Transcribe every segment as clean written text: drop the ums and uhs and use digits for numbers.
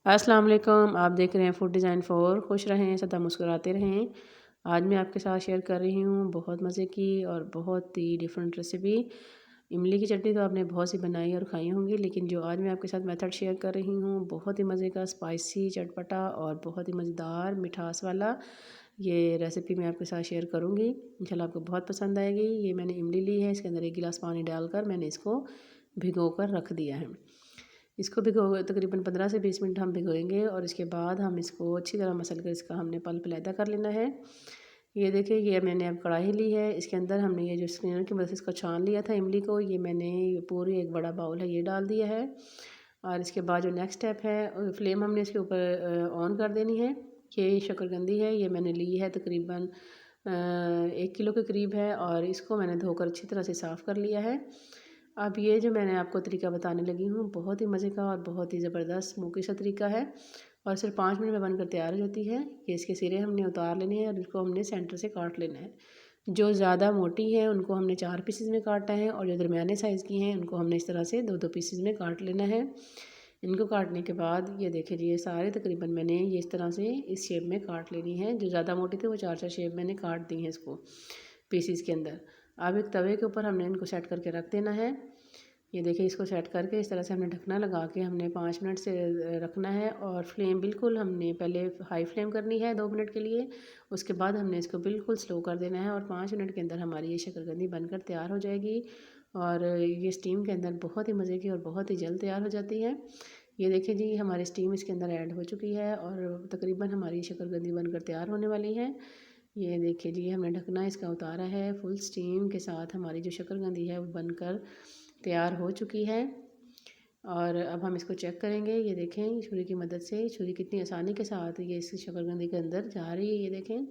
अस्सलाम वालेकुम। आप देख रहे हैं फूड डिज़ाइन फ़ॉर। खुश रहें, सदा मुस्कुराते रहें। आज मैं आपके साथ शेयर कर रही हूँ बहुत मज़े की और बहुत ही डिफरेंट रेसिपी। इमली की चटनी तो आपने बहुत सी बनाई और खाई होंगी, लेकिन जो आज मैं आपके साथ मेथड शेयर कर रही हूँ बहुत ही मज़े का, स्पाइसी, चटपटा और बहुत ही मज़ेदार मिठास वाला ये रेसिपी मैं आपके साथ शेयर करूँगी। इंशाल्लाह आपको बहुत पसंद आएगी। ये मैंने इमली ली है, इसके अंदर 1 गिलास पानी डालकर मैंने इसको भिगो कर रख दिया है। इसको भिगो तकरीबन 15 से 20 मिनट हम भिगोएंगे और इसके बाद हम इसको अच्छी तरह मसल कर इसका हमने पल्प अलहदा कर लेना है। ये देखिए, ये मैंने अब कढ़ाई ली है, इसके अंदर हमने ये जो स्ट्रेनर की मदद से इसको छान लिया था इमली को, ये मैंने पूरी एक बड़ा बाउल है ये डाल दिया है। और इसके बाद जो नेक्स्ट स्टेप है, फ्लेम हमने इसके ऊपर ऑन कर देनी है। ये शकरकंदी है, ये मैंने ली है तकरीबन 1 किलो के करीब है और इसको मैंने धोकर अच्छी तरह से साफ़ कर लिया है। अब ये जो मैंने आपको तरीका बताने लगी हूँ बहुत ही मज़े का और बहुत ही ज़बरदस्त स्मोकी सा तरीका है और सिर्फ 5 मिनट में बनकर तैयार हो जाती है। ये इसके सिरे हमने उतार लेने हैं और इसको हमने सेंटर से काट लेना है। जो ज़्यादा मोटी है उनको हमने 4 पीसेस में काटना है और जो दरमियाने साइज़ की हैं उनको हमने इस तरह से 2-2 पीसेस में काट लेना है। इनको काटने के बाद ये देखिए जी, ये सारे तकरीबन मैंने ये इस तरह से इस शेप में काट लेनी है। जो ज़्यादा मोटी थी वो 4-4 शेप मैंने काट दी हैं इसको पीसेस के अंदर। अब एक तवे के ऊपर हमने इनको सेट करके रख देना है। ये देखिए, इसको सेट करके इस तरह से हमने ढकना लगा के हमने 5 मिनट से रखना है और फ्लेम बिल्कुल हमने पहले हाई फ्लेम करनी है 2 मिनट के लिए। उसके बाद हमने इसको बिल्कुल स्लो कर देना है और 5 मिनट के अंदर हमारी ये शकरकंदी बनकर तैयार हो जाएगी और ये स्टीम के अंदर बहुत ही मज़े की और बहुत ही जल्द तैयार हो जाती है। ये देखिए जी, हमारी स्टीम इसके अंदर ऐड हो चुकी है और तकरीबन हमारी शकरकंदी बनकर तैयार होने वाली है। ये देखिए जी, हमने ढकना इसका उतारा है। फुल स्टीम के साथ हमारी जो शकरकंदी है वो बनकर तैयार हो चुकी है और अब हम इसको चेक करेंगे। ये देखें, छुरी की मदद से, छुरी कितनी आसानी के साथ ये इस शकरकंदी के अंदर जा रही है। ये देखें,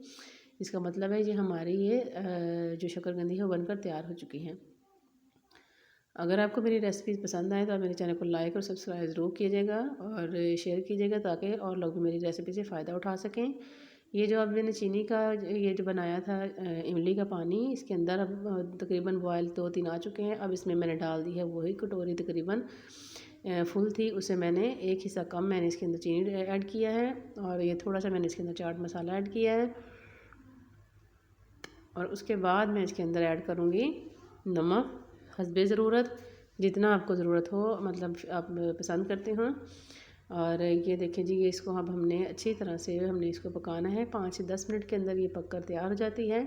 इसका मतलब है ये हमारी ये जो शकरकंदी है वो बनकर तैयार हो चुकी है। अगर आपको मेरी रेसिपीज़ पसंद आए तो आप मेरे चैनल को लाइक और सब्सक्राइब ज़रूर कीजिएगा और शेयर कीजिएगा ताकि और लोग भी मेरी रेसिपी से फ़ायदा उठा सकें। ये जो अब मैंने चीनी का ये जो बनाया था इमली का पानी, इसके अंदर अब तकरीबन बॉयल 2-3 आ चुके हैं। अब इसमें मैंने डाल दी है वही कटोरी तकरीबन फुल थी, उसे मैंने एक हिस्सा कम मैंने इसके अंदर चीनी ऐड किया है और ये थोड़ा सा मैंने इसके अंदर चाट मसाला ऐड किया है और उसके बाद मैं इसके अंदर ऐड करूँगी नमक हस्बे ज़रूरत, जितना आपको ज़रूरत हो, मतलब आप पसंद करते हो। और ये देखिए जी, ये इसको अब हमने अच्छी तरह से हमने इसको पकाना है। 5 से 10 मिनट के अंदर ये पककर तैयार हो जाती है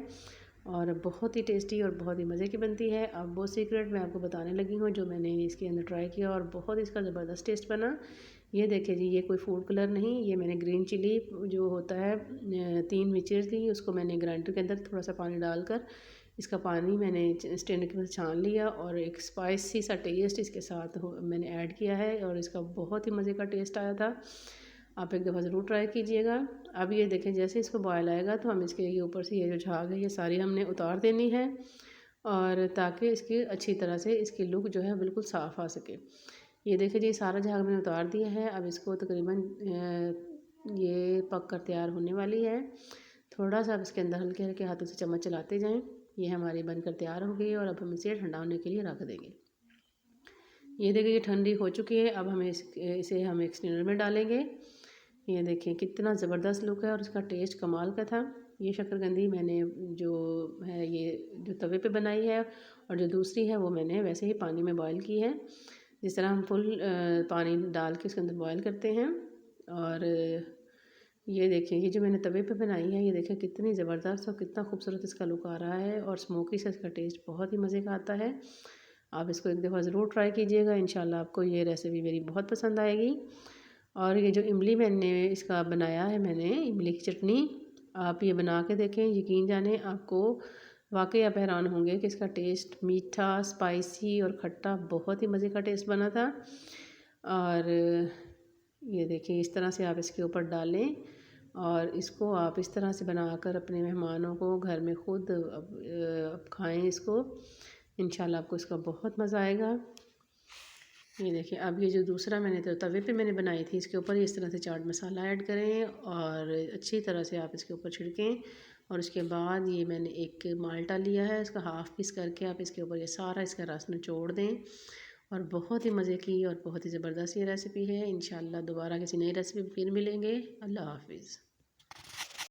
और बहुत ही टेस्टी और बहुत ही मज़े की बनती है। अब वो सीक्रेट मैं आपको बताने लगी हूँ जो मैंने इसके अंदर ट्राई किया और बहुत इसका ज़बरदस्त टेस्ट बना। ये देखिए जी, ये कोई फूड कलर नहीं, ये मैंने ग्रीन चिली जो होता है 3 मिर्चेस थी, उसको मैंने ग्राइंडर के अंदर थोड़ा सा पानी डालकर इसका पानी मैंने स्टैंड के अंदर छान लिया और एक स्पाइसी सा टेस्ट इसके साथ मैंने ऐड किया है और इसका बहुत ही मज़े का टेस्ट आया था। आप एक दफ़ा ज़रूर ट्राई कीजिएगा। अब ये देखें, जैसे इसको बॉयल आएगा तो हम इसके ये ऊपर से ये जो झाग है ये सारी हमने उतार देनी है और ताकि इसकी अच्छी तरह से इसकी लुक जो है बिल्कुल साफ़ आ सके। ये देखिए जी, सारा झाग मैंने उतार दिया है। अब इसको तकरीबन ये पक कर तैयार होने वाली है। थोड़ा सा अब इसके अंदर हल्के हल्के हाथों से चम्मच चलाते जाएं। ये हमारी बनकर तैयार हो गई और अब हम इसे ठंडा होने के लिए रख देंगे। ये देखिए, ये ठंडी हो चुकी है। अब हमें इसे हम एक स्ट्रेनर में डालेंगे। ये देखिए कितना ज़बरदस्त लुक है और इसका टेस्ट कमाल का था। ये शकरकंदी मैंने जो है ये जो तवे पे बनाई है और जो दूसरी है वो मैंने वैसे ही पानी में बॉयल की है, जिस तरह हम फुल पानी डाल के उसके अंदर बॉयल करते हैं। और ये देखिए, ये जो मैंने तवे पे बनाई है, ये देखिए कितनी ज़बरदस्त और कितना खूबसूरत इसका लुक आ रहा है और स्मोकी से इसका टेस्ट बहुत ही मज़े का आता है। आप इसको एक दफ़ा ज़रूर ट्राई कीजिएगा, इंशाल्लाह आपको ये रेसिपी मेरी बहुत पसंद आएगी। और ये जो इमली मैंने इसका बनाया है, मैंने इमली की चटनी, आप ये बना के देखें, यकीन जाने आपको वाकई आप हैरान होंगे कि इसका टेस्ट मीठा, स्पाइसी और खट्टा बहुत ही मज़े का टेस्ट बना था। और ये देखिए, इस तरह से आप इसके ऊपर डालें और इसको आप इस तरह से बनाकर अपने मेहमानों को घर में ख़ुद अब खाएं इसको। इंशाल्लाह आपको इसका बहुत मज़ा आएगा। ये देखिए, अब ये जो दूसरा मैंने तो तवे पे मैंने बनाई थी, इसके ऊपर इस तरह से चाट मसाला ऐड करें और अच्छी तरह से आप इसके ऊपर छिड़कें। और उसके बाद ये मैंने एक माल्टा लिया है, इसका हाफ़ पीस करके आप इसके ऊपर ये सारा इसका रस निचोड़ दें और बहुत ही मज़े की और बहुत ही ज़बरदस्त ये रेसिपी है। इंशाल्लाह दोबारा किसी नई रेसिपी फिर मिलेंगे। अल्लाह हाफ़िज़।